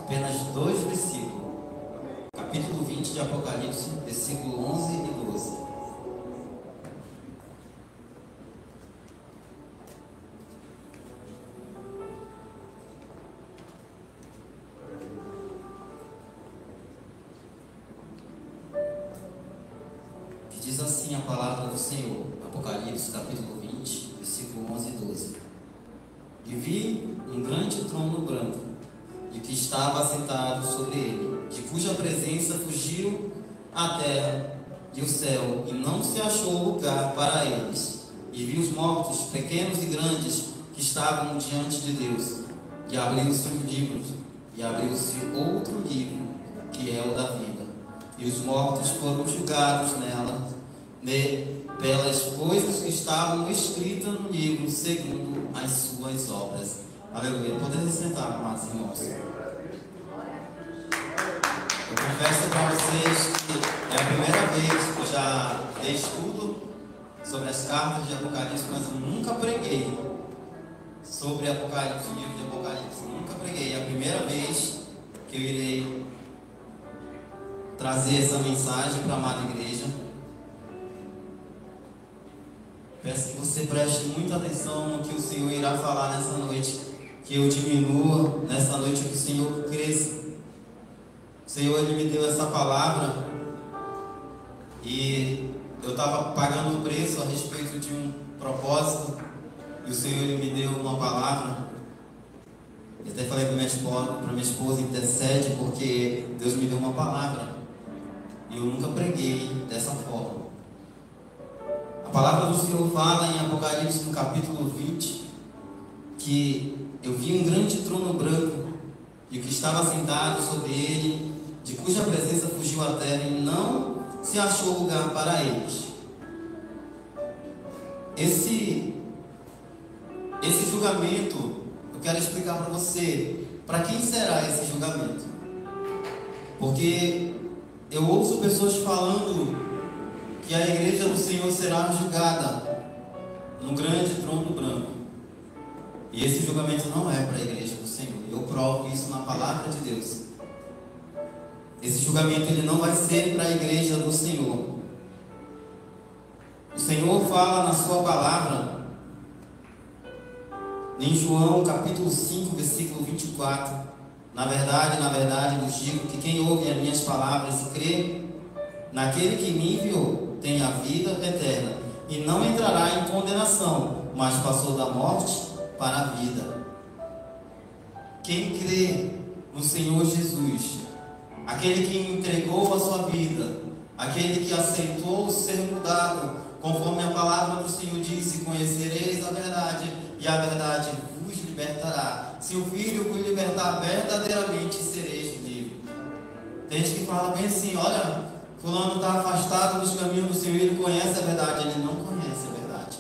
apenas 2 versículos. Capítulo 20 de Apocalipse, versículo 11 e 12. Diz assim a palavra do Senhor, Apocalipse capítulo 20, versículo 11 e 12. E vi um grande trono branco, e que estava assentado sobre ele, de cuja presença fugiu a terra e o céu, e não se achou lugar para eles. E vi os mortos, pequenos e grandes, que estavam diante de Deus. E abriu-se um livro, e abriu-se outro livro, que é o da vida. E os mortos foram julgados pelas coisas que estavam escritas no livro, segundo as suas obras. Aleluia. Podemos sentar, amados irmãos. Eu confesso para vocês que é a primeira vez que eu já dei estudo sobre as cartas de Apocalipse, mas eu nunca preguei sobre Apocalipse, o livro de Apocalipse. Nunca preguei. É a primeira vez que eu irei trazer essa mensagem para a amada igreja. Peço que você preste muita atenção no que o Senhor irá falar nessa noite. Que eu diminua nessa noite, que o Senhor cresça. O Senhor, Ele me deu essa palavra e eu estava pagando o preço a respeito de um propósito, e o Senhor, Ele me deu uma palavra. Eu até falei para minha esposa, intercede, porque Deus me deu uma palavra e eu nunca preguei dessa forma. A palavra do Senhor fala em Apocalipse no capítulo 20 que eu vi um grande trono branco, e o que estava sentado sobre ele, de cuja presença fugiu a terra, e não se achou lugar para eles. Esse julgamento, eu quero explicar para você, para quem será esse julgamento? Porque eu ouço pessoas falando que a igreja do Senhor será julgada no grande trono branco. E esse julgamento não é para a igreja do Senhor. Eu provo isso na palavra de Deus. Esse julgamento, ele não vai ser para a igreja do Senhor. O Senhor fala na sua palavra, em João capítulo 5, versículo 24. Na verdade vos digo que quem ouve as minhas palavras e crê naquele que me enviou tem a vida eterna, e não entrará em condenação, mas passou da morte para a vida. Quem crê no Senhor Jesus, aquele que entregou a sua vida, aquele que aceitou ser mudado, conforme a palavra do Senhor disse: conhecereis a verdade, e a verdade vos libertará. Se o Filho vos libertar, verdadeiramente sereis livres. Tem gente que fala bem assim: olha, fulano está afastado dos caminhos do Senhor, ele conhece a verdade. Ele não conhece a verdade,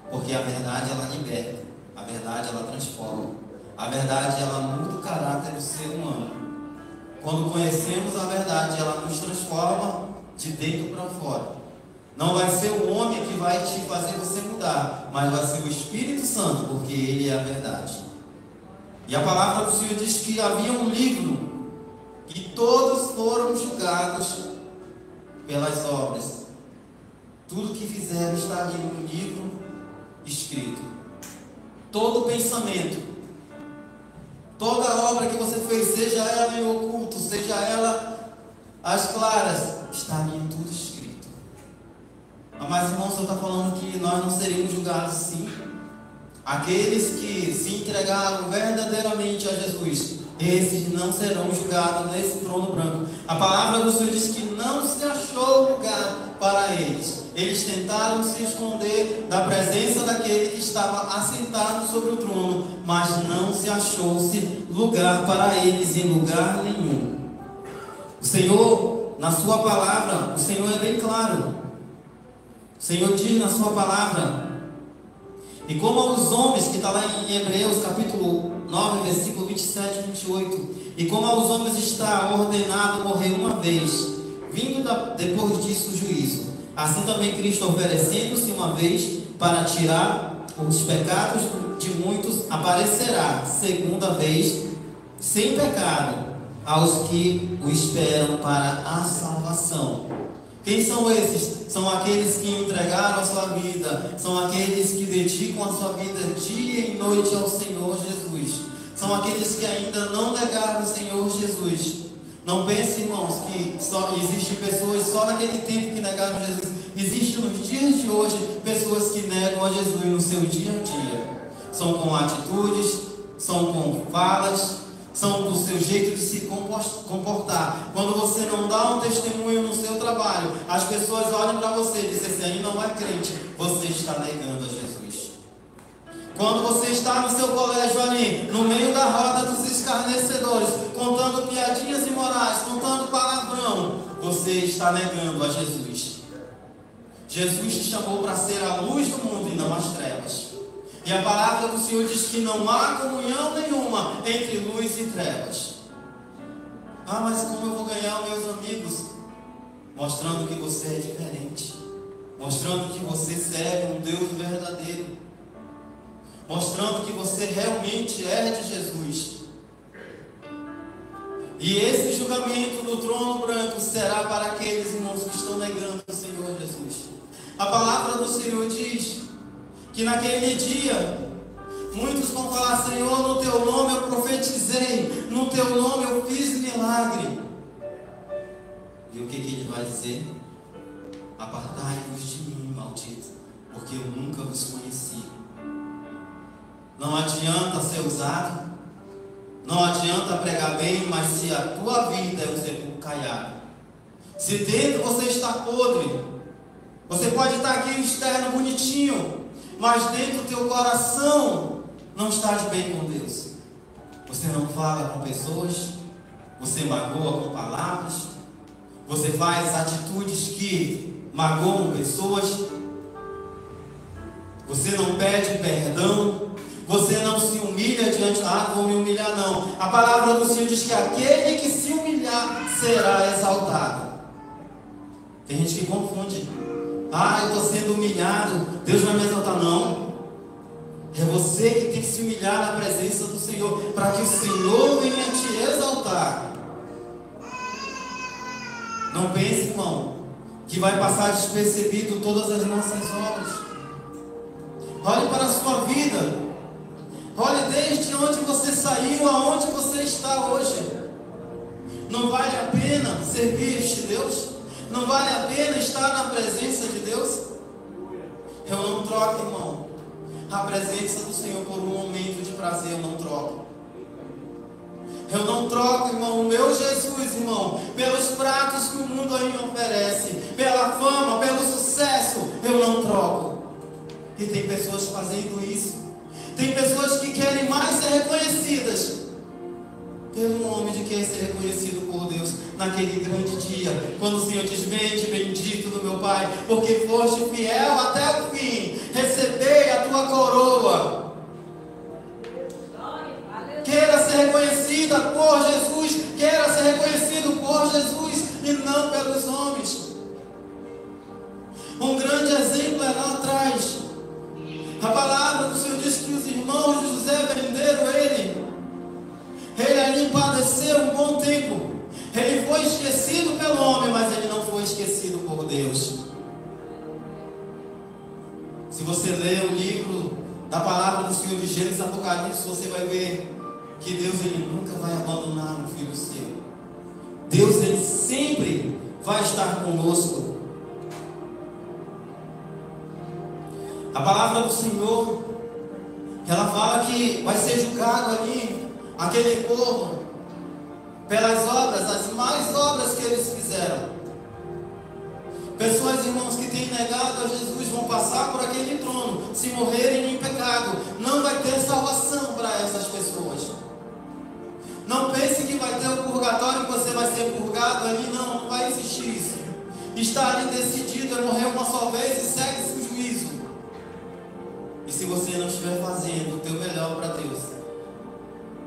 porque a verdade, ela liberta. A verdade, ela transforma. A verdade, ela muda o caráter do ser humano. Quando conhecemos a verdade, ela nos transforma de dentro para fora. Não vai ser o homem que vai te fazer você mudar, mas vai ser o Espírito Santo, porque Ele é a verdade. E a palavra do Senhor diz que havia um livro, que todos foram julgados pelas obras. Tudo que fizeram está ali no livro escrito. Todo pensamento, toda obra que você fez, seja ela em oculto, seja ela às claras, está ali tudo escrito. Mas, irmão, o Senhor está falando que nós não seríamos julgados sim. Aqueles que se entregaram verdadeiramente a Jesus, esses não serão julgados nesse trono branco. A palavra do Senhor diz que não se achou lugar para eles. Eles tentaram se esconder da presença daquele que estava assentado sobre o trono, mas não se achou-se lugar para eles em lugar nenhum. O Senhor, na sua palavra, o Senhor é bem claro. O Senhor diz na sua palavra: e como aos homens, que está lá em Hebreus capítulo 9, versículo 27 e 28, e como aos homens está ordenado morrer uma vez, vindo depois disso o juízo, assim também Cristo, oferecendo-se uma vez para tirar os pecados de muitos, aparecerá segunda vez sem pecado aos que o esperam para a salvação. Quem são esses? São aqueles que entregaram a sua vida, são aqueles que dedicam a sua vida dia e noite ao Senhor Jesus, são aqueles que ainda não negaram o Senhor Jesus. Não pense, irmãos, que só existem pessoas só naquele tempo que negaram Jesus. Existem nos dias de hoje pessoas que negam a Jesus no seu dia a dia. São com atitudes, são com falas, são do seu jeito de se comportar. Quando você não dá um testemunho no seu trabalho, as pessoas olham para você e dizem: esse aí não é crente, você está negando a Jesus. Quando você está no seu colégio ali, no meio da roda dos escarnecedores, contando piadinhas imorais, contando palavrão, você está negando a Jesus. Jesus te chamou para ser a luz do mundo e não as trevas. E a palavra do Senhor diz que não há comunhão nenhuma entre luz e trevas. Ah, mas como eu vou ganhar os meus amigos? Mostrando que você é diferente, mostrando que você serve um Deus verdadeiro, mostrando que você realmente é de Jesus. E esse julgamento do trono branco será para aqueles irmãos que estão negando o Senhor Jesus. A palavra do Senhor diz que naquele dia muitos vão falar: Senhor, no teu nome eu profetizei, no teu nome eu fiz milagre. E o que ele vai dizer? Apartai-vos de mim, maldito, porque eu nunca vos conheci. Não adianta ser usado, não adianta pregar bem, mas se a tua vida é um sepulcro caiado, se dentro você está podre, você pode estar aqui externo bonitinho, mas dentro do teu coração não está de bem com Deus. Você não fala com pessoas, você magoa com palavras, você faz atitudes que magoam pessoas, você não pede perdão, você não se humilha diante de... Ah, não vou me humilhar não. A palavra do Senhor diz que aquele que se humilhar será exaltado. Tem gente que confunde. Ah, eu estou sendo humilhado, Deus vai me exaltar. Não. É você que tem que se humilhar na presença do Senhor, para que o Senhor venha te exaltar. Não pense, irmão, que vai passar despercebido todas as nossas obras. Olhe para a sua vida. Olhe desde onde você saiu, aonde você está hoje. Não vale a pena servir este Deus? Não vale a pena estar na presença de Deus? Eu não troco, irmão, a presença do Senhor por um momento de prazer. Eu não troco. Eu não troco, irmão, o meu Jesus, irmão, pelos pratos que o mundo aí me oferece, pela fama, pelo sucesso. Eu não troco. E tem pessoas fazendo isso. Tem pessoas que querem mais ser reconhecidas pelo nome de quem ser reconhecido por Deus naquele grande dia, quando o Senhor diz: vende, bendito do meu Pai, porque foste fiel até o fim, recebei a tua coroa. Queira ser reconhecida por Jesus, queira ser reconhecido por Jesus e não pelos homens. Um grande exemplo é lá atrás. A palavra do Senhor diz que os irmãos de José venderam ele. Ele ali padeceu um bom tempo. Ele foi esquecido pelo homem, mas ele não foi esquecido por Deus. Se você ler o livro da palavra do Senhor de Gênesis e Apocalipse, você vai ver que Deus, ele nunca vai abandonar um filho seu. Deus, ele sempre vai estar conosco. A palavra do Senhor, ela fala que vai ser julgado ali aquele povo pelas obras, as más obras que eles fizeram. Pessoas, irmãos, que têm negado a Jesus vão passar por aquele trono, se morrerem em pecado. Não vai ter salvação para essas pessoas. Não pense que vai ter o purgatório, que você vai ser purgado ali. Não, não vai existir isso. Está ali decidido, é morrer uma só vez e segue-se o juízo. E se você não estiver fazendo o teu melhor para Deus,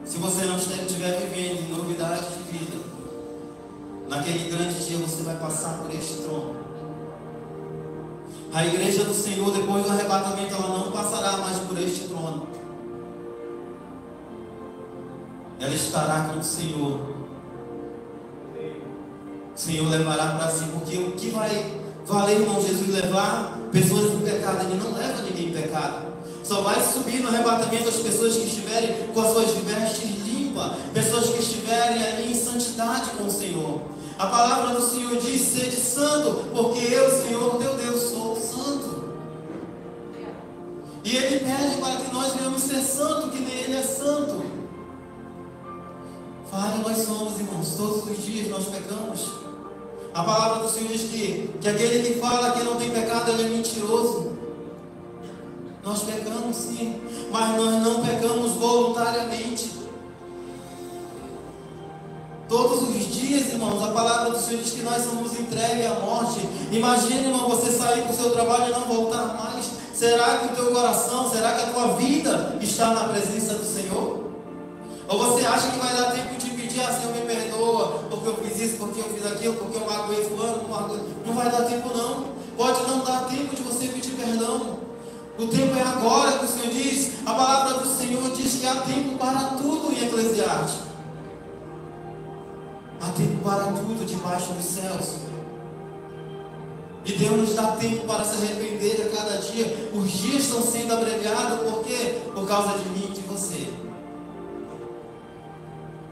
se você não estiver vivendo em novidade de vida, naquele grande dia você vai passar por este trono. A igreja do Senhor, depois do arrebatamento, ela não passará mais por este trono. Ela estará com o Senhor. o Senhor levará para si, porque o que vai valer, irmão, Jesus levar pessoas em pecado? Ele não leva ninguém em pecado. Só vai subir no arrebatamento as pessoas que estiverem com as suas vestes limpas, pessoas que estiverem ali em santidade com o Senhor. A palavra do Senhor diz: sede santo, porque eu, Senhor, teu Deus, sou santo. E Ele pede para que nós venhamos ser santos, que nem Ele é santo. Falha nós somos, irmãos, todos os dias nós pecamos. A palavra do Senhor diz que aquele que fala que não tem pecado, ele é mentiroso. Nós pecamos sim, mas nós não pecamos voluntariamente. Todos os dias, irmãos, a palavra do Senhor diz que nós somos entregues à morte. Imagine, irmão, você sair do seu trabalho e não voltar mais. Será que o teu coração, será que a tua vida está na presença do Senhor? Ou você acha que vai dar tempo de pedir assim: me perdoa, porque eu fiz isso, porque eu fiz aquilo, porque eu magoei fulano, não vai dar tempo não. Pode não dar tempo de você pedir perdão. O tempo é agora, que o Senhor diz. A palavra do Senhor diz que há tempo para tudo em Eclesiastes. Há tempo para tudo debaixo dos céus. E Deus nos dá tempo para se arrepender a cada dia. Os dias estão sendo abreviados, por quê? Por causa de mim e de você.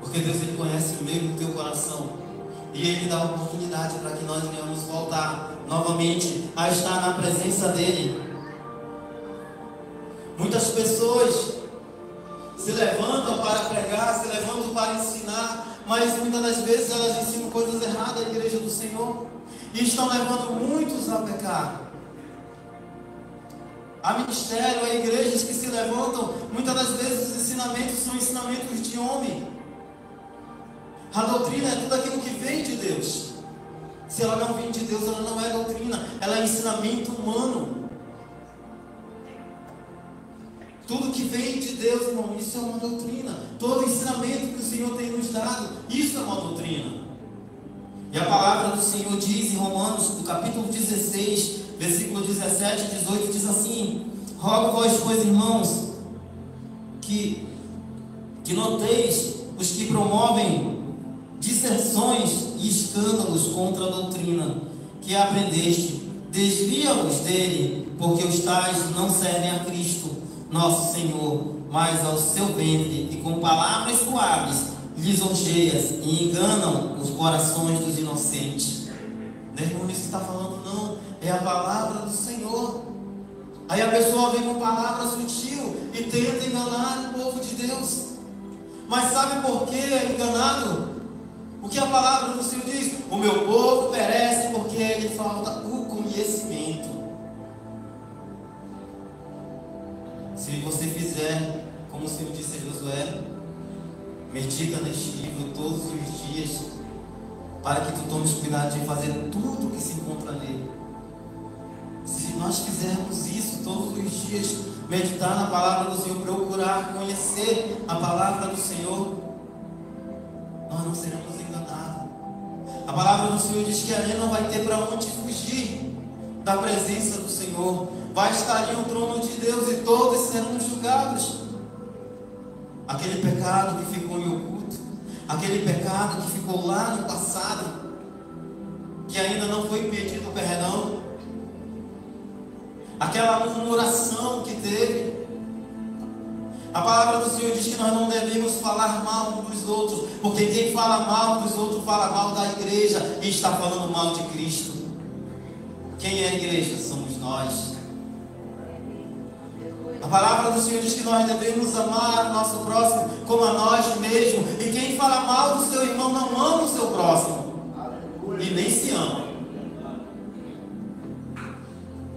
Porque Deus, Ele conhece o meio do teu coração. E Ele dá oportunidade para que nós venhamos voltar novamente a estar na presença dEle. Muitas pessoas se levantam para pregar, se levantam para ensinar, mas muitas das vezes elas ensinam coisas erradas à igreja do Senhor e estão levando muitos a pecar. Há ministério, há igrejas que se levantam, muitas das vezes os ensinamentos são ensinamentos de homem. A doutrina é tudo aquilo que vem de Deus. Se ela não vem de Deus, ela não é doutrina, ela é ensinamento humano. Tudo que vem de Deus, irmão, isso é uma doutrina. Todo ensinamento que o Senhor tem nos dado, isso é uma doutrina. E a palavra do Senhor diz em Romanos, no capítulo 16, versículo 17 e 18, diz assim: rogo vós, pois, irmãos, que noteis os que promovem disserções e escândalos contra a doutrina que aprendeste, desvia-vos dele, porque os tais não servem a Cristo nosso Senhor, mas ao seu ventre, e com palavras suaves lisonjeias e enganam os corações dos inocentes. Não é irmão, isso que está falando, não, é a palavra do Senhor. Aí a pessoa vem com palavra sutil e tenta enganar o povo de Deus. Mas sabe por que é enganado? O que a palavra do Senhor diz? O meu povo perece porque lhe falta o conhecimento. Se você fizer, como o Senhor disse a Josué, medita neste livro todos os dias, para que tu tomes cuidado de fazer tudo o que se encontra nele. Se nós fizermos isso todos os dias, meditar na palavra do Senhor, procurar conhecer a palavra do Senhor, nós não seremos enganados. A palavra do Senhor diz que a gente não vai ter para onde fugir da presença do Senhor. Vai estar ali o trono de Deus e todos serão julgados. Aquele pecado que ficou em oculto, aquele pecado que ficou lá no passado, que ainda não foi pedido perdão, aquela murmuração que teve. A palavra do Senhor diz que nós não devemos falar mal uns dos outros, porque quem fala mal dos outros fala mal da igreja e está falando mal de Cristo. Quem é a igreja? Somos nós. A palavra do Senhor diz que nós devemos amar o nosso próximo como a nós mesmos. E quem fala mal do seu irmão não ama o seu próximo. E nem se ama.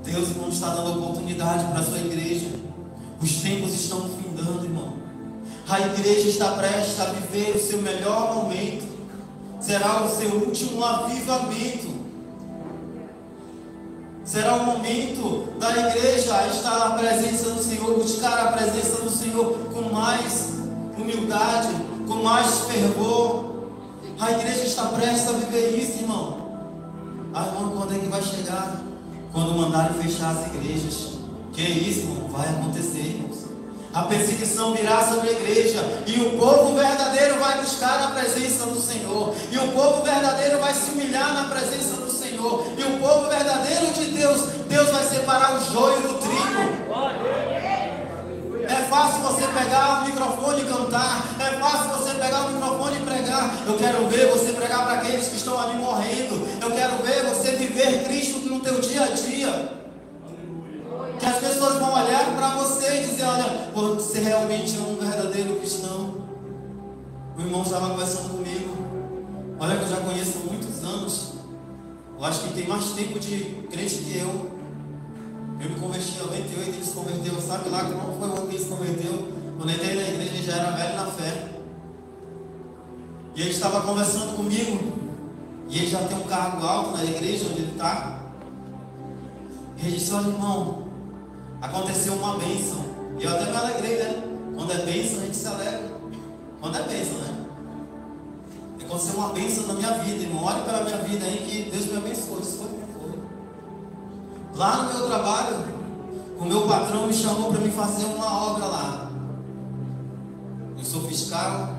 Deus, irmão, está dando oportunidade para a sua igreja. Os tempos estão findando, irmão. A igreja está prestes a viver o seu melhor momento. Será o seu último avivamento. Será o momento da igreja estar na presença do Senhor, buscar a presença do Senhor com mais humildade, com mais fervor. A igreja está prestes a viver isso, irmão. Ah, irmão, quando é que vai chegar? Quando mandarem fechar as igrejas. Que é isso, irmão? Vai acontecer, irmãos. A perseguição virá sobre a igreja e o povo verdadeiro vai vai buscar a presença do Senhor. E o povo verdadeiro vai se humilhar na presença do Senhor. E o povo verdadeiro de Deus, Deus vai separar o joio do trigo. É fácil você pegar o microfone e cantar. É fácil você pegar o microfone e pregar. Eu quero ver você pregar para aqueles que estão ali morrendo. Eu quero ver você viver Cristo no teu dia a dia. Que as pessoas vão olhar para você e dizer: olha, você realmente é um verdadeiro cristão. O irmão estava conversando comigo. Olha que eu já conheço há muitos anos. Eu acho que tem mais tempo de crente que eu. Eu me converti em 98, ele se converteu. Sabe lá como foi o ano que ele se converteu? Quando entrei na igreja, ele já era velho na fé. E ele estava conversando comigo. E ele já tem um cargo alto na igreja onde ele está. E ele disse: olha, irmão, aconteceu uma bênção. E eu até me alegrei, né? Quando é bênção, a gente se alegra. Quando é bênção, né? Aconteceu uma bênção na minha vida, irmão. Olhe para a minha vida aí que Deus me abençoou. Isso foi. Lá no meu trabalho, o meu patrão me chamou para me fazer uma obra lá. Eu sou fiscal.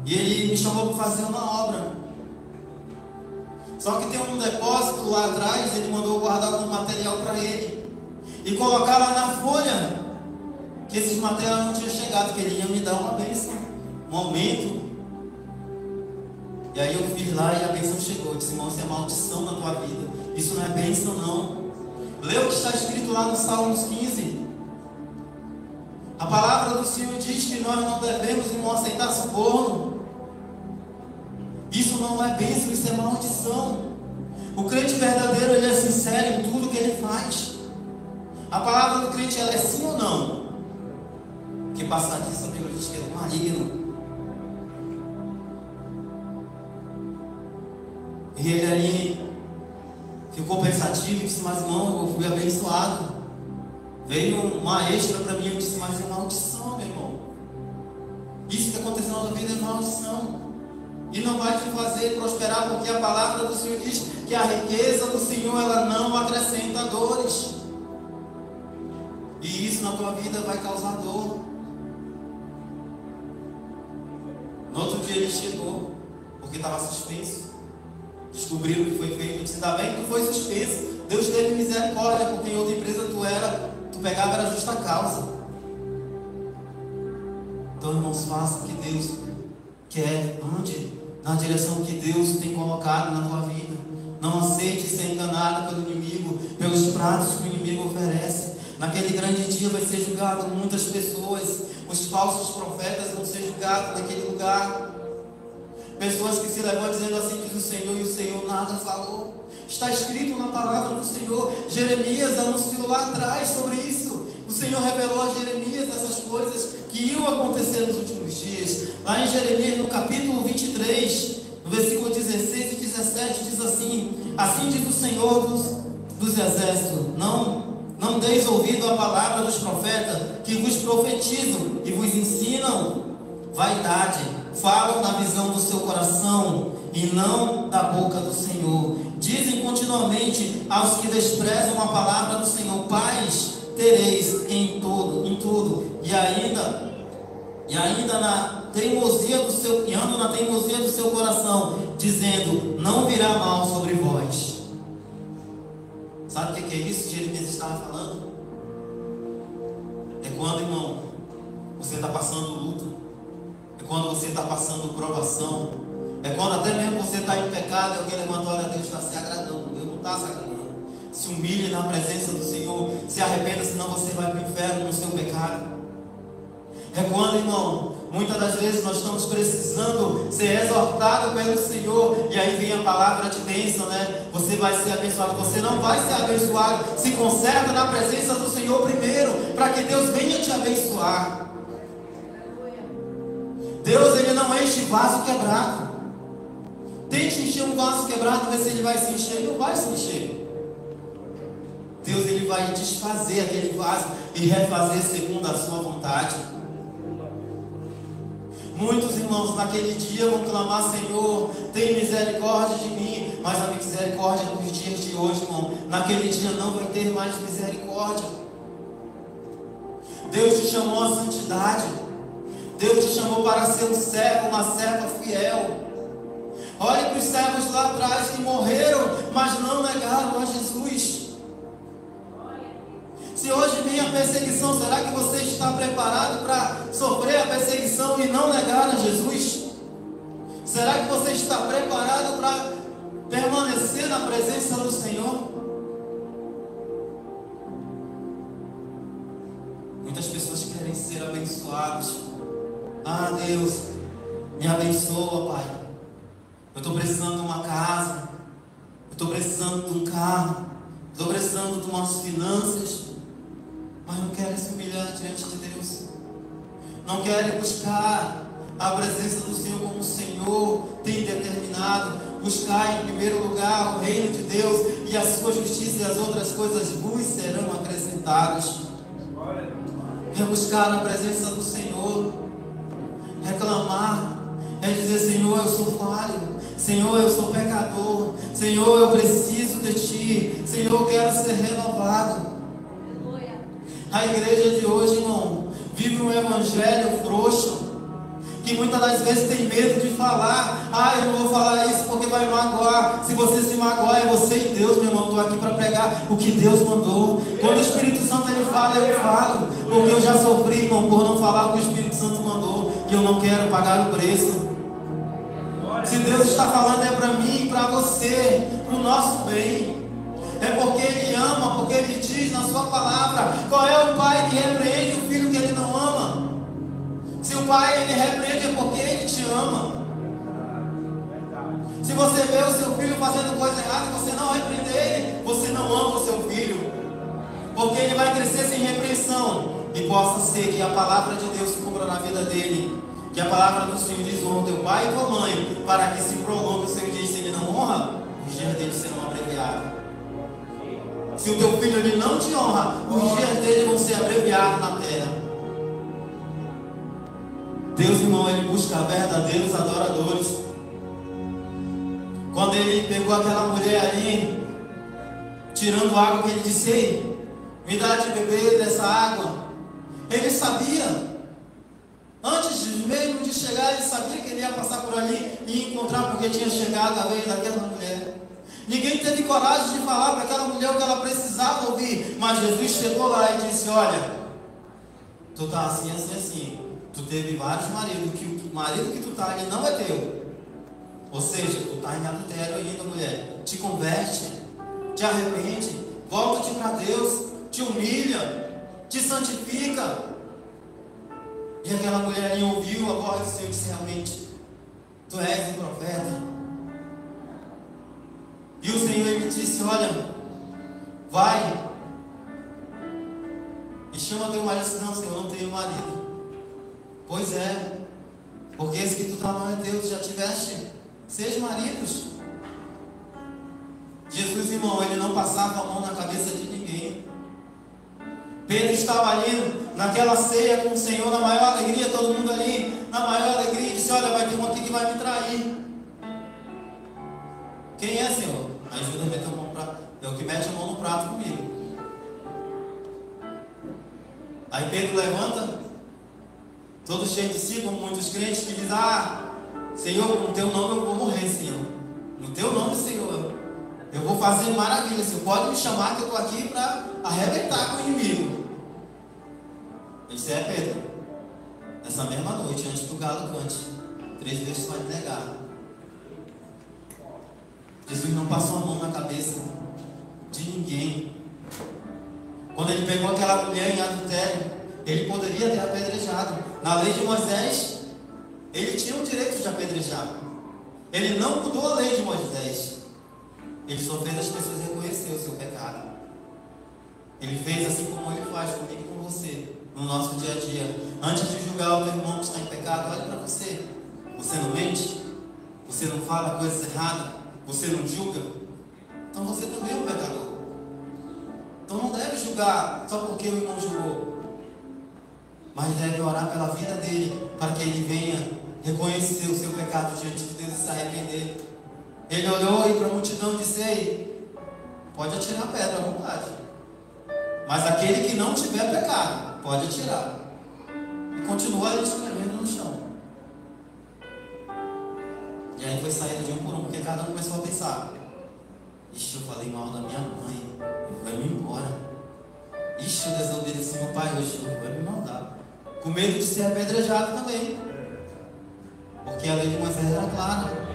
E ele me chamou para fazer uma obra. Só que tem um depósito lá atrás, ele mandou guardar algum material para ele. E colocar lá na folha que esses materiais não tinham chegado, que ele ia me dar uma bênção, um aumento. E aí eu fiz lá e a bênção chegou. Eu disse: irmão, isso é maldição na tua vida. Isso não é bênção, não. Lê o que está escrito lá no Salmos 15. A palavra do Senhor diz que nós não devemos, irmão, aceitar suborno. Isso não é bênção, isso é maldição. O crente verdadeiro, ele é sincero em tudo que ele faz. A palavra do crente, ela é sim ou não? Que passar disso, a Bíblia diz que é maligno. E ele ali ficou pensativo e disse: mas irmão, eu fui abençoado. Veio uma extra para mim. Eu disse: mas é maldição, meu irmão. Isso que aconteceu na tua vida é maldição. E não vai te fazer prosperar, porque a palavra do Senhor diz que a riqueza do Senhor, ela não acrescenta dores. E isso na tua vida vai causar dor. No outro dia ele chegou, porque estava suspenso. Descobriu o que foi feito. Eu disse: ainda bem que tu foi suspenso. Deus teve misericórdia, porque em outra empresa tu pegava era justa causa. Então, irmãos, faça o que Deus quer. Ande na direção que Deus tem colocado na tua vida. Não aceite ser enganado pelo inimigo, pelos pratos que o inimigo oferece. Naquele grande dia vai ser julgado muitas pessoas. Os falsos profetas vão ser julgados naquele lugar. Pessoas que se levam dizendo: assim diz o Senhor, e o Senhor nada falou. Está escrito na palavra do Senhor. Jeremias anunciou lá atrás sobre isso. O Senhor revelou a Jeremias essas coisas que iam acontecer nos últimos dias. Lá em Jeremias, no capítulo 23, no versículo 16 e 17, diz assim: assim diz o Senhor dos exércitos: não deis ouvido à palavra dos profetas que vos profetizam e vos ensinam vaidade. Falam da visão do seu coração e não da boca do Senhor. Dizem continuamente aos que desprezam a palavra do Senhor: paz tereis em tudo. E ainda na teimosia do seu coração, dizendo: não virá mal sobre vós. Sabe o que é isso que Jeremias estava falando? É quando, irmão, você está passando luto. É quando você está passando provação. É quando até mesmo você está em pecado e alguém levanta: olha, Deus está se agradando. Deus não está se agradando. Se humilhe na presença do Senhor. Se arrependa, senão você vai para o inferno no seu pecado. É quando, irmão, muitas das vezes nós estamos precisando ser exortados pelo Senhor. E aí vem a palavra de bênção, né? Você vai ser abençoado. Você não vai ser abençoado. Se conserva na presença do Senhor primeiro, para que Deus venha te abençoar. Deus, ele não enche vaso quebrado. Tente encher um vaso quebrado, ver se ele vai se encher. Ele não vai se encher. Deus, ele vai desfazer aquele vaso e refazer segundo a sua vontade. Muitos irmãos naquele dia vão clamar: Senhor, tem misericórdia de mim. Mas a misericórdia nos dias de hoje, irmão, naquele dia não vai ter mais misericórdia. Deus te chamou à santidade. Deus te chamou para ser um servo, uma serva fiel. Olhe para os servos lá atrás que morreram, mas não negaram a Jesus. Se hoje vem a perseguição, será que você está preparado para sofrer a perseguição e não negar a Jesus? Será que você está preparado para permanecer na presença do Senhor? Muitas pessoas querem ser abençoadas. Ah, Deus, me abençoa, Pai. Eu estou precisando de uma casa. Eu estou precisando de um carro. Estou precisando de umas finanças. Mas não querem se humilhar diante de Deus. Não querem buscar a presença do Senhor como o Senhor tem determinado. Buscar em primeiro lugar o reino de Deus e a sua justiça, e as outras coisas vos serão acrescentadas. É buscar na presença do Senhor, reclamar, é dizer: Senhor, eu sou falho, Senhor, eu sou pecador, Senhor, eu preciso de Ti, Senhor, eu quero ser renovado. A igreja de hoje, irmão, vive um evangelho frouxo, que muitas das vezes tem medo de falar. Ah, eu não vou falar isso porque vai magoar. Se você se magoar, é você e Deus, meu irmão. Estou aqui para pregar o que Deus mandou. Quando o Espírito Santo ele fala, eu falo, porque eu já sofri, irmão, por não falar o que o Espírito Santo mandou, e eu não quero pagar o preço. Se Deus está falando, é para mim e para você, para o nosso bem. É porque Ele ama, porque Ele diz na sua palavra. Qual é o pai que repreende o filho que ele não ama? Se o pai ele repreende, é porque ele te ama. Se você vê o seu filho fazendo coisa errada e você não repreende ele, você não ama o seu filho, porque ele vai crescer sem repreensão. E possa ser que a palavra de Deus se cumpra na vida dele, que a palavra do Senhor diz: honra teu pai e tua mãe, para que se prolongue o seu dia. Se ele não honra, os dias dele serão abreviados. Se o teu filho ele não te honra, os dias dele vão ser abreviados na terra. Deus, irmão, ele busca verdadeiros adoradores. Quando ele pegou aquela mulher ali, tirando água, que ele disse: ei, me dá de beber dessa água. Ele sabia, antes mesmo de chegar, ele sabia que ele ia passar por ali e encontrar, porque tinha chegado a vez daquela mulher. Ninguém teve coragem de falar para aquela mulher o que ela precisava ouvir, mas Jesus chegou lá e disse: olha, tu está assim, assim, assim. Tu teve vários maridos, que o marido que tu está ali não é teu. Ou seja, tu está em adultério ainda, mulher. Te converte, te arrepende, volta-te para Deus, te humilha, te santifica. E aquela mulher ali ouviu a voz do Senhor e disse: realmente, tu és um profeta. E o Senhor ele disse: olha, vai e chama teu marido. Não, Senhor, eu não tenho marido. Pois é, porque esse que tu está não é Deus, já tiveste 6 maridos. Jesus, irmão, ele não passava a mão na cabeça de ninguém. Pedro estava ali naquela ceia com o Senhor na maior alegria, todo mundo ali na maior alegria, e disse: olha, vai ter um aqui que vai me trair. Quem é, Senhor? Ajuda a meter a mão no prato. É o que mete a mão no prato comigo. Aí Pedro levanta, todo cheio de si, como muitos crentes que dizem: ah, Senhor, no teu nome eu vou morrer, Senhor. No teu nome, Senhor, eu vou fazer maravilha. Senhor, pode me chamar que eu estou aqui para arrebentar com o inimigo. Ele disse: é, Pedro, essa mesma noite, antes do galo cante, 3 vezes tu vai me negar. Jesus não passou a mão na cabeça de ninguém. Quando ele pegou aquela mulher em adultério, ele poderia ter apedrejado. Na lei de Moisés, ele tinha o direito de apedrejar. Ele não mudou a lei de Moisés. Ele só fez as pessoas reconhecer o seu pecado. Ele fez assim como ele faz comigo e com você, no nosso dia a dia. Antes de julgar o teu irmão que está em pecado, olha para você. Você não mente? Você não fala coisas erradas? Você não julga? Então você também é um pecador. Então não deve julgar só porque o irmão julgou, mas deve orar pela vida dele, para que ele venha reconhecer o seu pecado diante de Deus e se arrepender. Ele olhou aí para a multidão e disse: ei, pode atirar pedra à vontade, mas aquele que não tiver pecado, pode atirar. E continuou ali escrevendo no chão. E aí foi saindo de um por um, porque cada um começou a pensar: ixi, eu falei mal da minha mãe, eu vou me embora. Ixi, eu desobedeci meu pai hoje, eu vou me mandar. Com medo de ser apedrejado também. Porque a lei de Moisés era clara: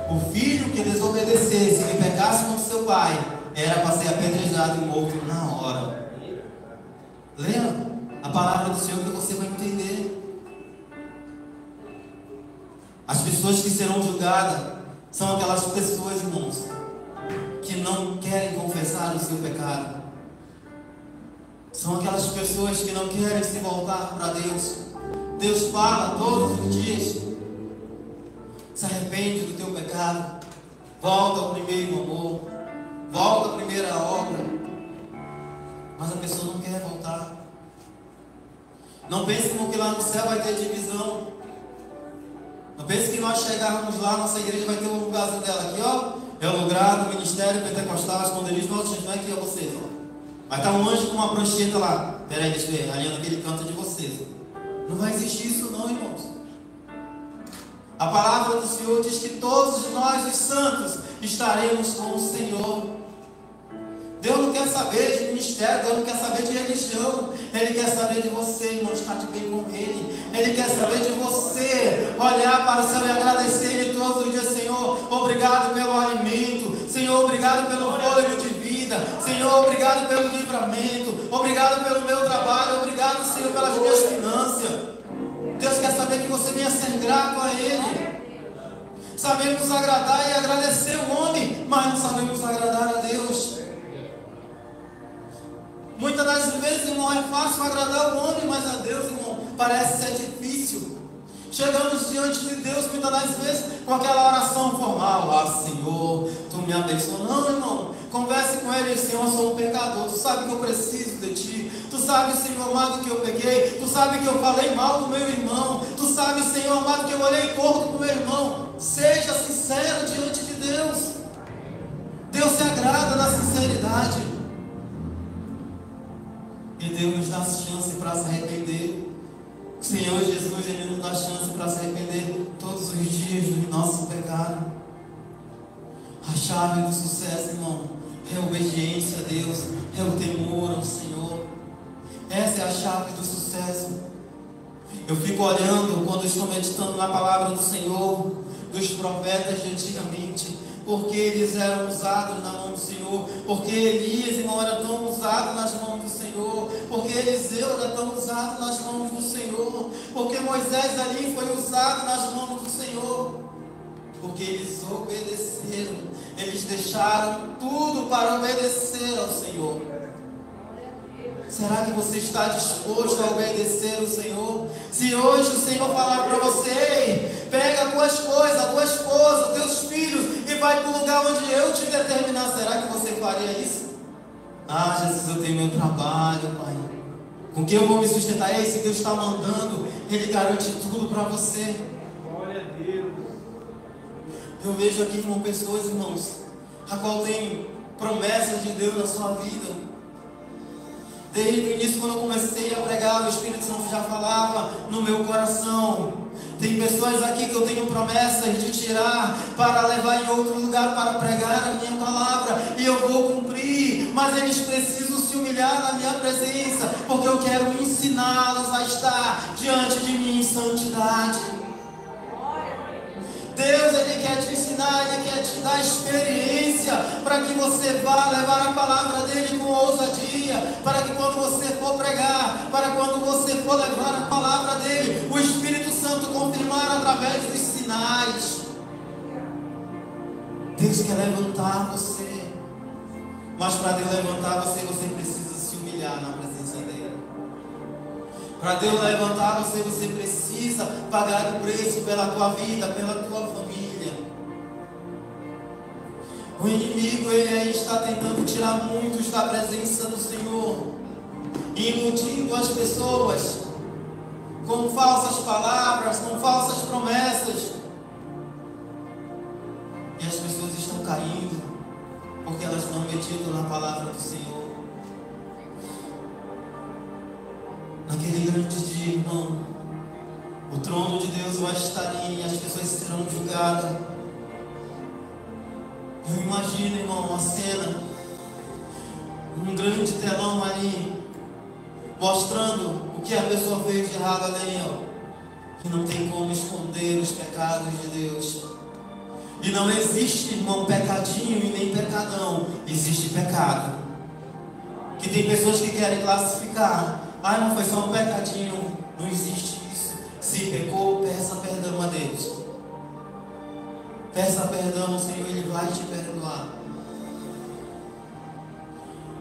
o filho que desobedecesse e pecasse com seu pai era para ser apedrejado e morto na hora. Leia a palavra do Senhor que você vai entender. As pessoas que serão julgadas são aquelas pessoas, irmãos, que não querem confessar o seu pecado. São aquelas pessoas que não querem se voltar para Deus. Deus fala todos os dias: se arrepende do teu pecado, volta ao primeiro amor, volta à primeira obra. Mas a pessoa não quer voltar. Não pense que lá no céu vai ter divisão. Não pense que nós chegarmos lá, nossa igreja vai ter um lugarzinho dela aqui, ó. É o lugar do ministério pentecostal, esconderijo. Nossa, gente, não é aqui, ó, vocês, ó. Vai estar um anjo com uma prancheta lá. Peraí, deixa eu ver, ali naquele canto de vocês. Não vai existir isso não, irmãos. A palavra do Senhor diz que todos nós, os santos, estaremos com o Senhor. Deus não quer saber de ministério, Deus não quer saber de religião. Ele quer saber de você, irmão, estar de bem com Ele. Ele quer saber de você olhar para o céu e agradecer Ele todos os dias: Senhor, obrigado pelo alimento. Senhor, obrigado pelo fôlego de vida. Senhor, obrigado pelo livramento. Obrigado pelo meu trabalho. Obrigado, Senhor, pelas minhas finanças. Deus quer saber que você venha ser grato a Ele. Sabemos agradar e agradecer o homem, mas não sabemos agradar a Deus. Muitas das vezes, irmão, é fácil agradar o homem, mas a Deus, irmão, parece ser difícil. Chegamos diante de Deus, muitas das vezes, com aquela oração formal: ah, Senhor, Tu me abençoa. Não, irmão, converse com Ele: Senhor, eu sou um pecador, Tu sabe que eu preciso de Ti. Tu sabe, Senhor amado, que eu pequei. Tu sabe que eu falei mal do meu irmão. Tu sabe, Senhor amado, que eu olhei torto para o meu irmão. Seja sincero diante de Deus. Deus se agrada na sinceridade. E Deus nos dá chance para se arrepender. O Senhor Jesus, Ele nos dá chance para se arrepender todos os dias do nosso pecado. A chave do sucesso, irmão, é a obediência a Deus, é o temor ao Senhor. Essa é a chave do sucesso. Eu fico olhando, quando estou meditando na palavra do Senhor, dos profetas de antigamente, porque eles eram usados na mão do Senhor, porque Elias, irmão, era tão usado nas mãos do Senhor, porque Eliseu era tão usado nas mãos do Senhor, porque Moisés ali foi usado nas mãos do Senhor, porque eles obedeceram, eles deixaram tudo para obedecer ao Senhor. Será que você está disposto a obedecer o Senhor? Se hoje o Senhor falar para você: ei, pega as tuas coisas, a tua esposa, os teus filhos e vai para o lugar onde eu te determinar, será que você faria isso? Ah, Jesus, eu tenho meu trabalho, Pai. Com que eu vou me sustentar? É isso que Deus está mandando. Ele garante tudo para você. Glória a Deus. Eu vejo aqui, irmão, pessoas, irmãos, a qual tem promessas de Deus na sua vida. Desde o início, quando eu comecei a pregar, o Espírito Santo já falava no meu coração: tem pessoas aqui que eu tenho promessas de tirar para levar em outro lugar para pregar a minha palavra, e eu vou cumprir, mas eles precisam se humilhar na minha presença, porque eu quero ensiná-los a estar diante de mim em santidade. Deus, Ele quer te ensinar, Ele quer te dar experiência, para que você vá levar a palavra dEle com ousadia, para que quando você for pregar, para quando você for levar a palavra dEle, o Espírito Santo confirmar através dos sinais. Deus quer levantar você, mas para Deus levantar você, você precisa se humilhar na presença dEle. Para Deus levantar você, você precisa pagar o preço pela tua vida, pela tua família. O inimigo, ele aí está tentando tirar muitos da presença do Senhor, iludindo as pessoas com falsas palavras, com falsas promessas. E as pessoas estão caindo porque elas não meditam na palavra do Senhor. Naquele grande dia, irmão, Deus vai estar ali, as pessoas serão julgadas. Eu imagino, irmão, uma cena, um grande telão ali, mostrando o que a pessoa fez de errado ali, ó. Que não tem como esconder os pecados de Deus. E não existe, irmão, pecadinho e nem pecadão. Existe pecado. Que tem pessoas que querem classificar. Ah, não foi só um pecadinho. Não existe isso. Se pecou, peça perdão a Deus. Peça perdão ao Senhor, Ele vai te perdoar.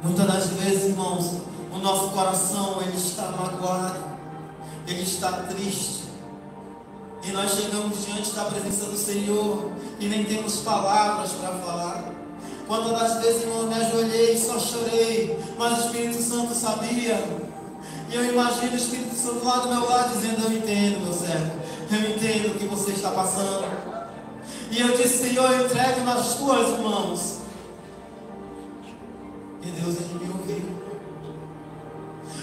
Muitas das vezes, irmãos, o nosso coração, ele está magoado. Ele está triste. E nós chegamos diante da presença do Senhor e nem temos palavras para falar. Quantas das vezes, irmão, eu me ajoelhei e só chorei, mas o Espírito Santo sabia. E eu imagino o Espírito Santo lá do meu lado dizendo: eu entendo, meu servo, eu entendo o que você está passando. E eu disse: Senhor, eu entrego nas tuas mãos. E Deus, Ele me ouviu.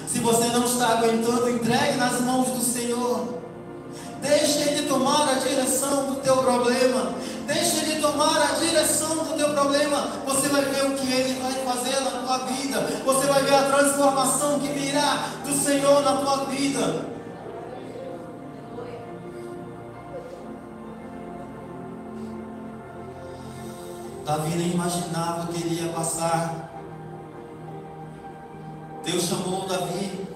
Se você não está aguentando, entregue nas mãos do Senhor. Deixa Ele tomar a direção do teu problema. Deixa Ele tomar a direção do teu problema. Você vai ver o que Ele vai fazer na tua vida. Você vai ver a transformação que virá do Senhor na tua vida. Davi nem imaginava o que ele ia passar. Deus chamou Davi,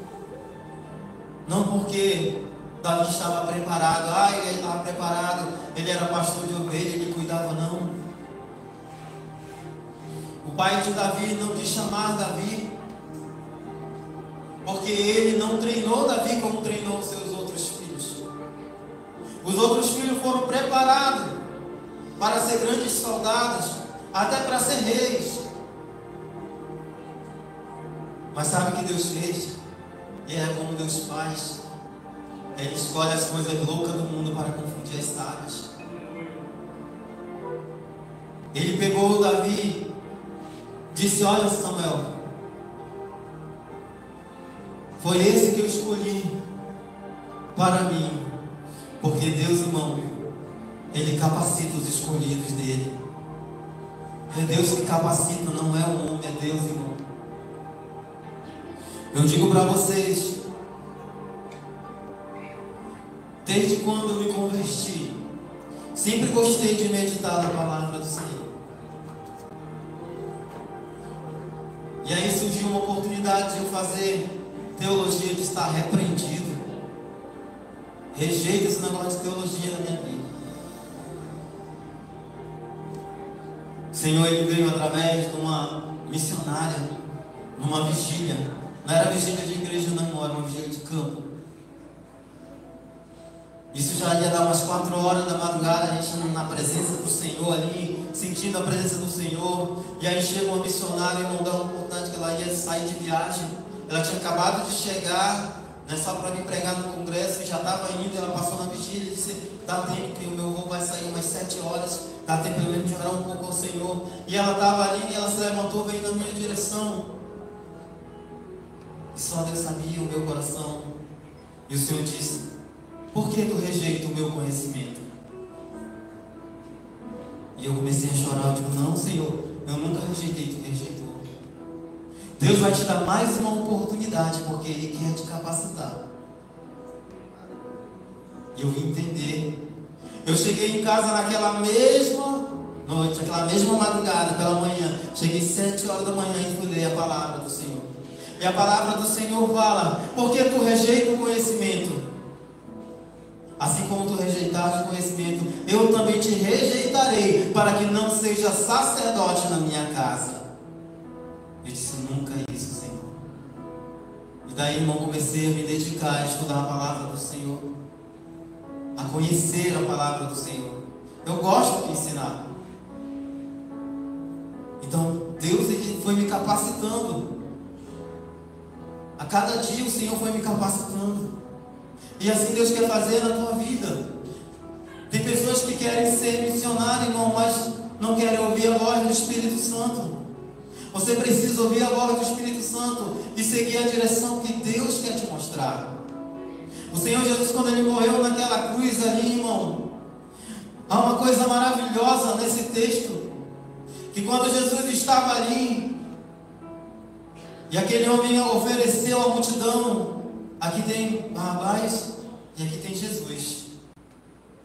não porque Davi estava preparado, ele estava preparado, ele era pastor de ovelha, ele cuidava, não. O pai de Davi não quis chamar Davi, porque ele não treinou Davi como treinou seus outros filhos. Os outros filhos foram preparados para ser grandes soldados, até para ser reis. Mas sabe o que Deus fez? E é como Deus faz. Ele escolhe as coisas loucas do mundo para confundir as sábias. Ele pegou Davi, disse: olha, Samuel, foi esse que eu escolhi para mim. Porque Deus, irmão, Ele capacita os escolhidos dele. É Deus que capacita, não é o homem, é Deus, irmão. Eu digo para vocês, desde quando eu me converti, sempre gostei de meditar na palavra do Senhor. E aí surgiu uma oportunidade de eu fazer teologia, de estar repreendido. Rejeito esse negócio de teologia na minha vida. O Senhor, Ele veio através de uma missionária, numa vigília. Não era vigília de igreja, não, era uma vigília de campo. Isso já ia dar umas 4 horas da madrugada, a gente na presença do Senhor ali, sentindo a presença do Senhor. E aí chega uma missionária e não dá uma oportunidade que ela ia sair de viagem. Ela tinha acabado de chegar, né, só para me pregar no congresso, e já estava indo. Ela passou na vigília e disse: dá tempo que o meu voo vai sair umas 7 horas, dá tempo pelo menos de orar um pouco ao Senhor. E ela estava ali e ela se levantou, veio na minha direção. E só Deus sabia o meu coração. E o Senhor disse: por que tu rejeita o meu conhecimento? E eu comecei a chorar. Eu digo: não, Senhor, eu nunca rejeitei, tu rejeitou. Deus vai te dar mais uma oportunidade, porque Ele quer te capacitar. E eu vim entender. Eu cheguei em casa naquela mesma noite, aquela mesma madrugada, pela manhã. Cheguei 7 horas da manhã e fui ler a palavra do Senhor. E a palavra do Senhor fala: porque tu rejeita o conhecimento, assim como tu rejeitaste o conhecimento, eu também te rejeitarei, para que não seja sacerdote na minha casa. Eu disse: nunca isso, Senhor. E daí, irmão, comecei a me dedicar a estudar a palavra do Senhor, a conhecer a palavra do Senhor. Eu gosto de ensinar. Então Deus, Ele foi me capacitando. A cada dia o Senhor foi me capacitando. E assim Deus quer fazer na tua vida. Tem pessoas que querem ser missionário, irmão, mas não querem ouvir a voz do Espírito Santo. Você precisa ouvir a voz do Espírito Santo e seguir a direção que Deus quer te mostrar. O Senhor Jesus, quando Ele morreu naquela cruz ali, irmão, há uma coisa maravilhosa nesse texto, que quando Jesus estava ali, e aquele homem ofereceu à multidão, aqui tem Barrabás e aqui tem Jesus.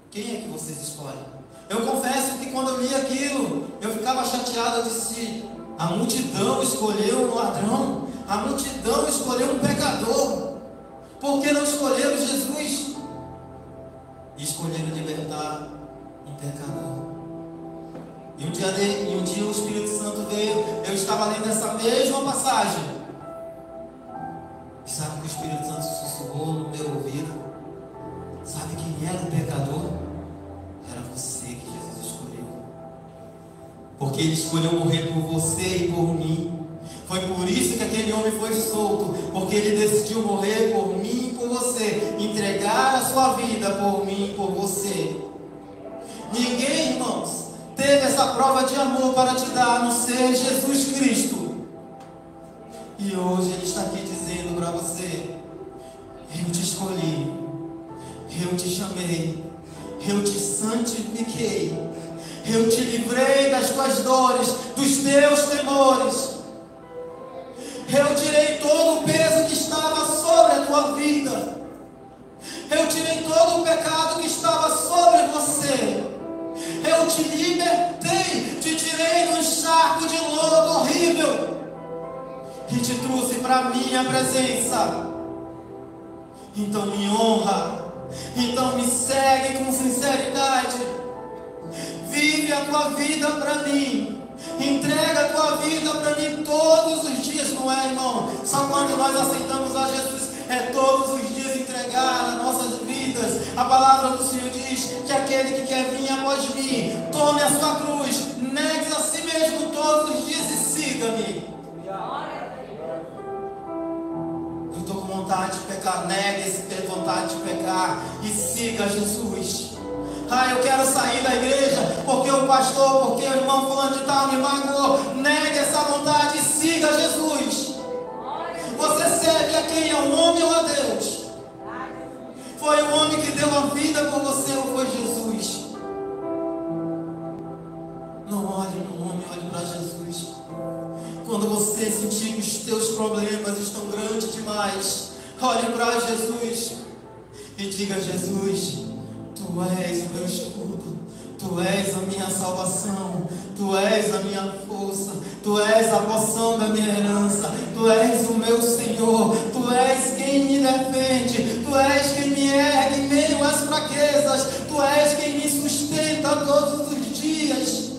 Quem é que vocês escolhem? Eu confesso que quando eu li aquilo, eu ficava chateado. Eu disse: a multidão escolheu um ladrão, a multidão escolheu um pecador, por que não escolheram Jesus? E escolheram libertar um pecador. E um dia o Espírito Santo veio, eu estava lendo essa mesma passagem. E sabe o que o Espírito Santo sussurrou no meu ouvido? Sabe quem era o pecador? Era você que Jesus escolheu. Porque Ele escolheu morrer por você e por mim. Foi por isso que aquele homem foi solto, porque ele decidiu morrer por mim e por você, entregar a sua vida por mim e por você. Ninguém, irmãos, teve essa prova de amor para te dar, a não ser Jesus Cristo. E hoje Ele está aqui dizendo para você: eu te escolhi, eu te chamei, eu te santifiquei, eu te livrei das tuas dores, dos teus temores. Eu tirei todo o peso que estava sobre a tua vida. Eu tirei todo o pecado que estava sobre você. Eu te libertei, te tirei do encharco de lodo horrível e te trouxe para a minha presença. Então me honra, então me segue com sinceridade. Vive a tua vida para mim. Entrega a tua vida para mim todos os dias, não é, irmão? Só quando nós aceitamos a Jesus, é todos os dias entregar as nossas vidas. A palavra do Senhor diz que aquele que quer vir após mim, tome a sua cruz, negue a si mesmo todos os dias e siga-me. Eu estou com vontade de pecar, negue esse ter vontade de pecar e siga Jesus. Eu quero sair da igreja porque o pastor, porque o irmão fulano de tal me magoou. Negue essa vontade e siga Jesus. Você serve a quem? É um homem ou a Deus? Foi o homem que deu a vida por você ou foi Jesus? Não olhe no homem, olhe para Jesus. Quando você sentir que os teus problemas estão grandes demais, olhe para Jesus e diga: Jesus, Tu és o meu escudo, Tu és a minha salvação, Tu és a minha força, Tu és a porção da minha herança, Tu és o meu Senhor, Tu és quem me defende, Tu és quem me ergue em meio às fraquezas, Tu és quem me sustenta todos os dias.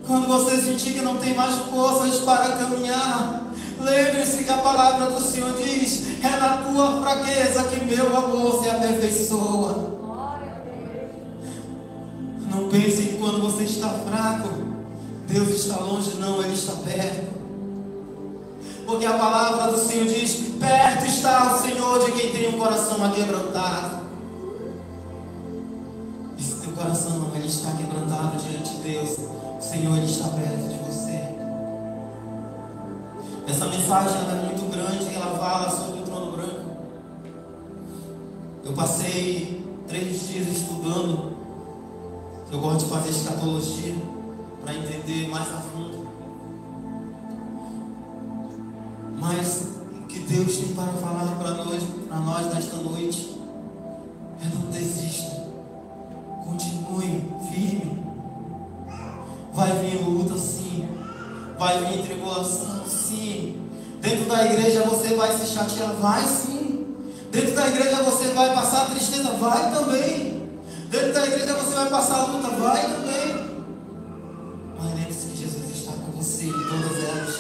Quando você sentir que não tem mais forças para caminhar, lembre-se que a palavra do Senhor diz: é na tua fraqueza que meu amor se aperfeiçoa. Não pense que quando você está fraco, Deus está longe. Não, Ele está perto. Porque a palavra do Senhor diz: perto está o Senhor de quem tem um coração aquebrantado. E se teu coração ele está quebrantado diante de Deus, o Senhor ele está perto de você. Essa mensagem ela é muito grande e ela fala sobre o trono branco. Eu passei 3 dias estudando. Eu gosto de fazer escatologia para entender mais a fundo. Mas o que Deus tem para falar para nós nesta noite é: não desista, continue firme. Vai vir luta sim, vai vir tribulação sim. Dentro da igreja você vai se chatear, vai sim. Dentro da igreja você vai passar tristeza, vai também. Dentro da igreja você vai passar luta, vai também. Mas lembre-se que Jesus está com você em todas elas,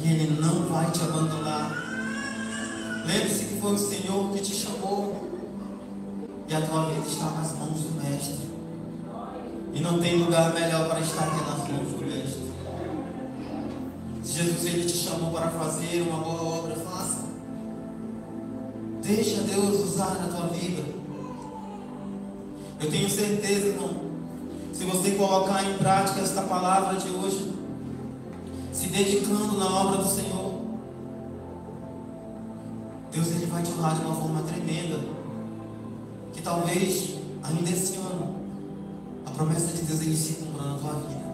e Ele não vai te abandonar. Lembre-se que foi o Senhor que te chamou, e a tua vida está nas mãos do Mestre. E não tem lugar melhor para estar que nas mãos do Mestre. Se Jesus ele te chamou para fazer uma boa obra, faça. Deixa Deus usar na tua vida. Eu tenho certeza, irmão, se você colocar em prática esta palavra de hoje, se dedicando na obra do Senhor, Deus ele vai te honrar de uma forma tremenda. Que talvez ainda esse ano a promessa de Deus ele se cumpra na tua vida.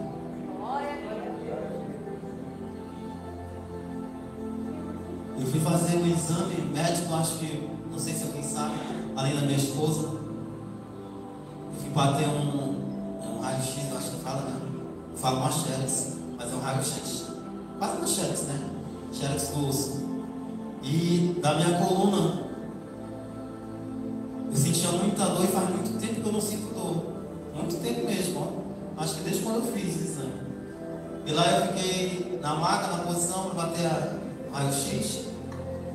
Eu fui fazer um exame médico, acho que, não sei se alguém sabe, além da minha esposa. Eu fui bater um raio-x, eu acho que fala, né? Eu falo uma xerox, mas é um raio-x. Quase uma xerox, né? Xerox do osso. E da minha coluna, eu sentia muita dor e faz muito tempo que eu não sinto dor. Muito tempo mesmo, ó. Acho que desde quando eu fiz o exame. E lá eu fiquei na maca, na posição para bater o raio-x.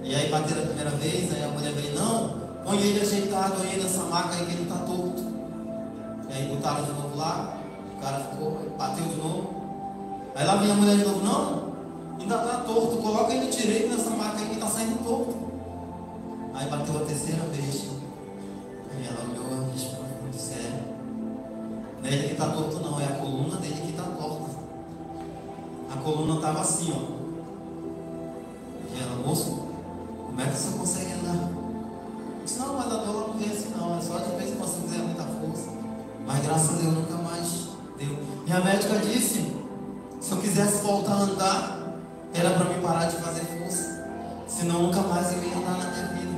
E aí bateram a primeira vez, aí a mulher veio, não, põe ele ajeitado aí nessa maca aí que ele está torto. E aí botaram de novo lá, o cara ficou, bateu de novo. Aí lá vinha a mulher de novo, não, ainda está torto, coloca ele direito nessa maca aí que está saindo torto. Aí bateu a terceira vez. Aí ela olhou e disse, sério, não é ele que está torto não, é a coluna dele que está torta. A coluna estava assim, ó. E ela, moço, como é que você consegue andar? Eu disse, não, mas a dor não vem assim não, é só de vez em quando você fizer muita força. Mas graças a Deus nunca mais deu. Minha médica disse, se eu quisesse voltar a andar, era para me parar de fazer força. Senão nunca mais eu ia andar na minha vida.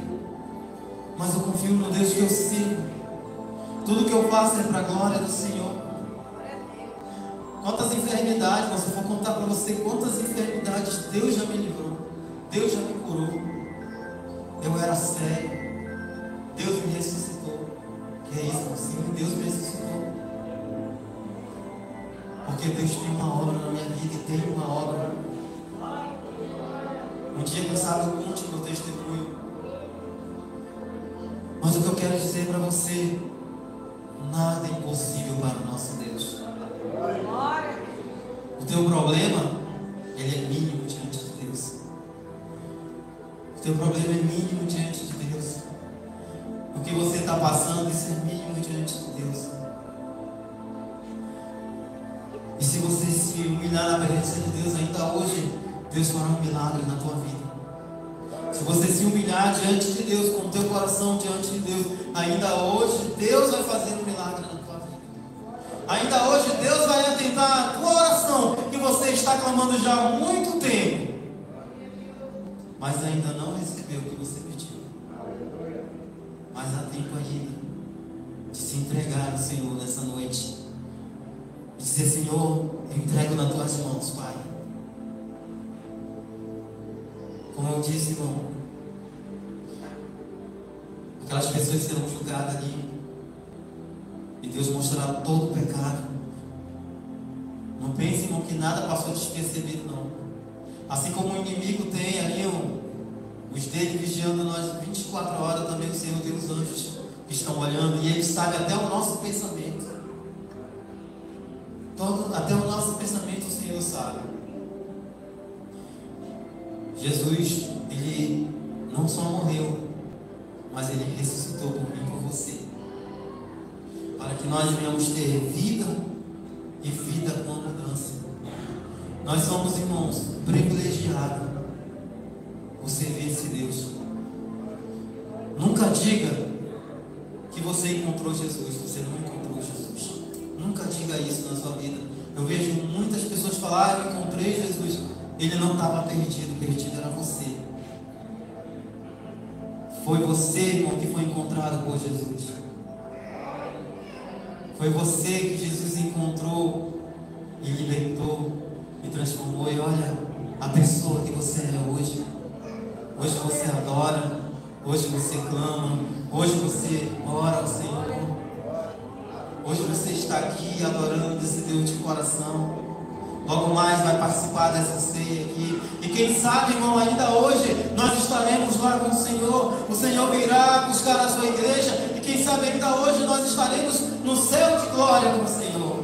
Mas eu confio no Deus que eu sirvo. Tudo que eu faço é para a glória do Senhor. Quantas enfermidades, se eu for contar para você quantas enfermidades Deus já me livrou, Deus já me curou. Eu era cego, Deus me ressuscitou. Que é isso, Senhor? Deus me ressuscitou. Porque Deus tem uma obra na minha vida e tem uma obra. Um dia, quem sabe, eu conte meu testemunho. Mas o que eu quero dizer para você, nada é impossível para o nosso Deus. O teu problema, ele é mínimo diante de Deus. O teu problema é mínimo diante de Deus. O que você está passando, isso é mínimo diante de Deus. E se você se humilhar na presença de Deus ainda hoje, Deus fará um milagre na tua vida. Se você se humilhar diante de Deus, com o teu coração diante de Deus, ainda hoje Deus vai fazer um milagre na tua vida. Ainda hoje Deus vai atentar a tua oração, que você está clamando já há muito tempo, mas ainda não recebeu o que você pediu. Mas há tempo ainda de se entregar ao Senhor nessa noite. De dizer, Senhor, eu entrego nas tuas mãos, Pai. Como eu disse, irmão, aquelas pessoas serão julgadas ali e Deus mostrará todo o pecado. Não pense, irmão, que nada passou despercebido, não. Assim como o inimigo tem ali os dele vigiando nós 24 horas, também o Senhor tem os anjos que estão olhando e Ele sabe até o nosso pensamento. Até o nosso pensamento o Senhor sabe. Jesus, Ele não só morreu, mas Ele ressuscitou por mim e por você, para que nós venhamos ter vida e vida com abundância. Nós somos, irmãos, privilegiados por servir esse Deus. Nunca diga que você encontrou Jesus, você não encontrou Jesus. Nunca diga isso na sua vida. Eu vejo muitas pessoas falarem, eu encontrei Jesus. Ele não estava perdido, perdido era você. Foi você, irmão, que foi encontrado por Jesus. Foi você que Jesus encontrou e libertou e transformou. E olha a pessoa que você é hoje. Hoje você adora, hoje você clama, hoje você ora ao Senhor. Hoje você está aqui adorando esse Deus de coração. Logo mais vai participar dessa ceia aqui. E quem sabe, irmão, ainda hoje nós estaremos lá com o Senhor. O Senhor virá buscar a sua igreja. E quem sabe ainda hoje nós estaremos no céu de glória com o Senhor.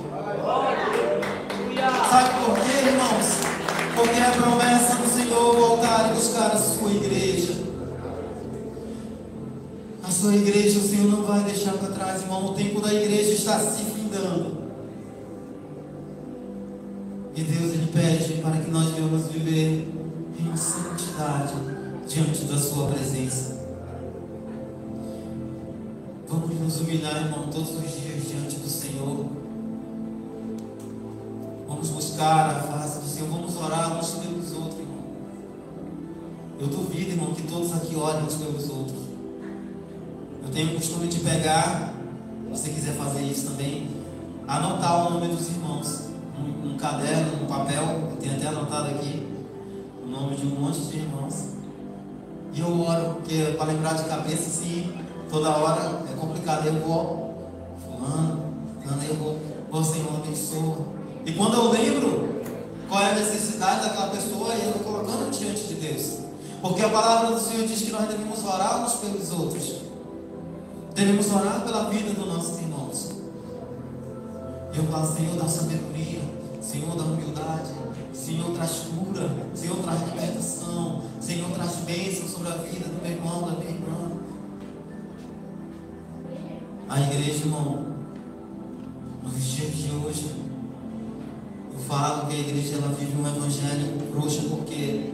Sabe por quê, irmãos? Porque é a promessa do Senhor voltar e buscar a sua igreja. A sua igreja o Senhor não vai deixar para trás, irmão. O tempo da igreja está se findando. E Deus, Ele pede para que nós venhamos viver em santidade diante da sua presença. Vamos nos humilhar, irmão, todos os dias diante do Senhor. Vamos buscar a face do Senhor, vamos orar uns pelos outros, irmão. Eu duvido, irmão, que todos aqui orem uns pelos outros. Eu tenho o costume de pegar, se você quiser fazer isso também, anotar o nome dos irmãos, num caderno, num papel, eu tenho até anotado aqui o nome de um monte de irmãos. E eu oro, porque para lembrar de cabeça, sim, toda hora é complicado. Eu vou, fulano, eu vou, Senhor, abençoa. E quando eu lembro qual é a necessidade daquela pessoa, eu estou colocando diante de Deus. Porque a palavra do Senhor diz que nós devemos orar uns pelos outros. Devemos orar pela vida dos nossos irmãos. E eu falo, Senhor, dá sabedoria, Senhor, dá humildade, Senhor, traz cura, Senhor, traz libertação, Senhor, traz bênção sobre a vida do meu irmão, da minha irmã. A igreja, irmão, nos dias de hoje, eu falo que a igreja ela vive um evangelho frouxo, porque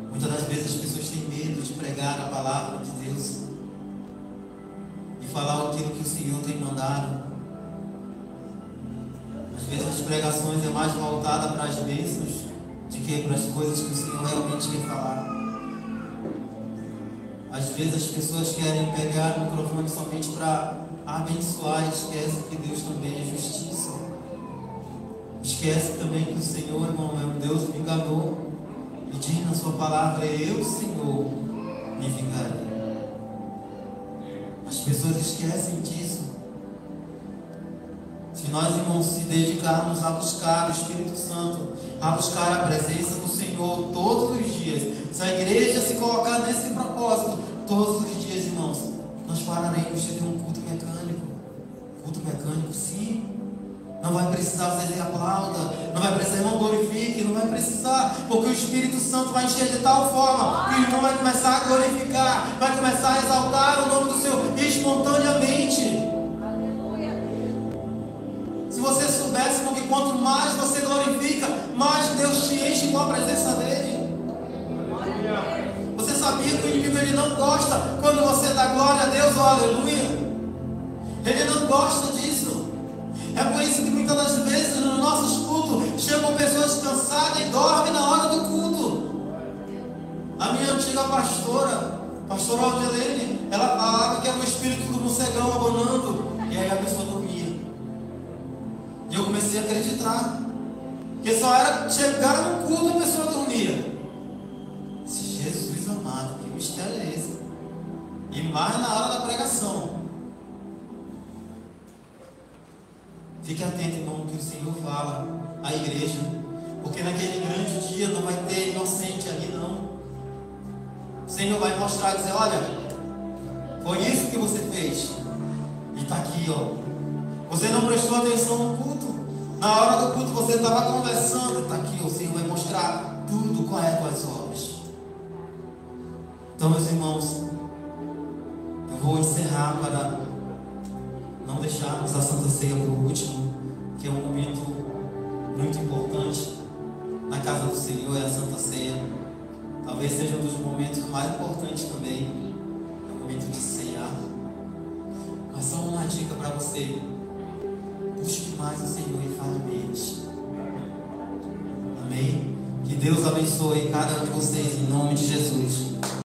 muitas das vezes as pessoas têm medo de pregar a palavra de Deus e falar aquilo que o Senhor tem mandado. Às vezes as pregações é mais voltada para as bênçãos do que para as coisas que o Senhor realmente quer falar. Às vezes as pessoas querem pegar o microfone somente para abençoar e esquecem que Deus também é justiça. Esquece também que o Senhor, irmão, é um Deus vingador. E diz na sua palavra, eu, Senhor, me vingarei. As pessoas esquecem disso. Se nós, irmãos, se dedicarmos a buscar o Espírito Santo, a buscar a presença do Senhor todos os dias, se a igreja se colocar nesse propósito, todos os dias, irmãos, nós pararemos de ter um culto mecânico. Culto mecânico, sim. Não vai precisar você aplauda, não vai precisar, irmão, glorifique, não vai precisar, porque o Espírito Santo vai encher de tal forma que o irmão vai começar a glorificar, vai começar a exaltar o nome do Senhor espontaneamente. Se você soubesse, irmão, que quanto mais você glorifica, mais Deus te enche com a presença dele. Você sabia que o inimigo ele não gosta quando você dá glória a Deus, oh, aleluia? Ele não gosta disso. É por isso que muitas das vezes nos nossos cultos chegam pessoas cansadas e dormem na hora do culto. A minha antiga pastora Aldelene, ela falava que era o espírito do morcegão abonando, e aí a pessoa dormia. E eu comecei a acreditar que só era chegar no culto e a pessoa dormia. Jesus amado, que mistério é esse? E mais na hora da pregação. Fique atento, irmão, que o Senhor fala à igreja, porque naquele grande dia não vai ter inocente ali, não. O Senhor vai mostrar e dizer, olha, foi isso que você fez, e está aqui, ó. Você não prestou atenção no culto, na hora do culto você estava conversando, está aqui, ó. O Senhor vai mostrar tudo, qual é as tuas obras. Então, meus irmãos, eu vou encerrar para não deixarmos a Santa Ceia por último, que é um momento muito importante na casa do Senhor, é a Santa Ceia. Talvez seja um dos momentos mais importantes também, é o momento de ceiar. Mas só uma dica para você: busque mais o Senhor e fale menos. Amém? Que Deus abençoe cada um de vocês em nome de Jesus.